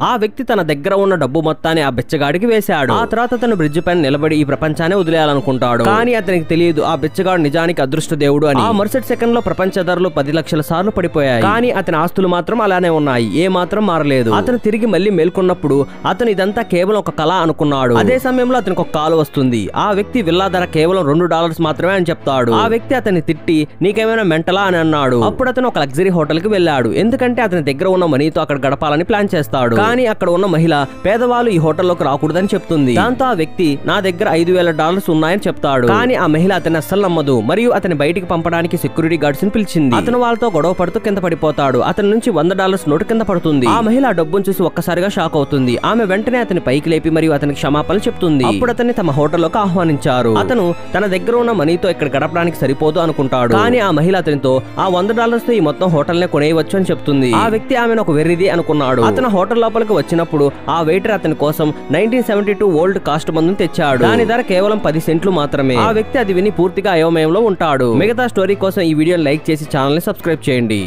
ఆ వ్యక్తి తన దగ్గర ఉన్న డబ్బు మొత్తాన్ని ఆ బిచ్చగాడికి వేశాడు. ఆ తర్వాత అతను బ్రిడ్జ్ పైన నిలబడి ఈ ప్రపంచాన్ని వదిలేయాలనుకుంటాడు. కానీ అతనికి తెలియదు ఆ బిచ్చగాడు నిజానికి అదృష్ట దేవుడు అని. ఆ మరుసటి సెకండ్ లో ప్రపంచ ధరలు 10 లక్షల సార్లు పడిపోయాయి. కానీ అతని ఆస్తులు మాత్రం అలానే ఉన్నాయి, ఏ మాత్రం మారలేదు. అతను తిరిగి మళ్ళీ మేల్కొన్నప్పుడు అతను ఇదంతా కేవలం ఒక కళ అనుకున్నాడు. అదే సమయంలో అతనికి ఒక కాల్ వస్తుంది. ఆ వ్యక్తి విల్లా ధర కేవలం $2 మాత్రమే అని చెప్తాడు. ఆ వ్యక్తి అతన్ని తిట్టి నీకేమైనా మెంటలా అని అన్నాడు. అప్పుడు అతను ఒక లగ్జరీ హోటల్ కి వెళ్ళాడు, ఎందుకంటే అతని దగ్గర ఉన్న మనీతో అక్కడ గడపాలని ప్లాన్ చేస్తాడు. కానీ అక్కడ ఉన్న మహిళ పేదవాళ్ళు ఈ హోటల్లోకి రాకూడదని చెప్తుంది. దాంతో ఆ వ్యక్తి నా దగ్గర $5,000 ఉన్నాయని చెప్తాడు. కానీ ఆ మహిళ అతన్ని అస్సలు నమ్మదు మరియు అతని బయటికి పంపడానికి సెక్యూరిటీ గార్డ్స్ ని పిలిచింది. అతను వాళ్ళతో గొడవ పడుతూ కింద పడిపోతాడు. అతని నుంచి $100 నోటు కింద పడుతుంది. ఆ మహిళ ఆ డబ్బును చూసి ఒక్కసారిగా షాక్ అవుతుంది. ఆమె వెంటనే అతని పైకి లేపి మరియు అతనికి క్షమాపణలు చెప్తుంది. అప్పుడు అతన్ని తమ హోటల్లోకి ఆహ్వానించారు. అతను తన దగ్గర ఉన్న మనీతో ఇక్కడ గడపడానికి సరిపోదు అనుకుంటాడు. కానీ ఆ మహిళ అతనితో ఆ $100 తో ఈ మొత్తం హోటల్ నే కొనేయవచ్చు అని చెప్తుంది. ఆ వ్యక్తి ఆమెను ఒక వెర్రిది అనుకున్నాడు. అతను హోటల్ లోపలికి వచ్చినప్పుడు ఆ వెయిటర్ అతని కోసం 1972 ఓల్డ్ కాస్ట్ మందును తెచ్చాడు. దాని ధర కేవలం 10 సెంట్లు మాత్రమే. ఆ వ్యక్తి అది విని పూర్తిగా అయోమయంలో ఉంటాడు. మిగతా స్టోరీ కోసం ఈ వీడియోని లైక్ చేసి ఛానల్ ని సబ్స్క్రైబ్ చేయండి.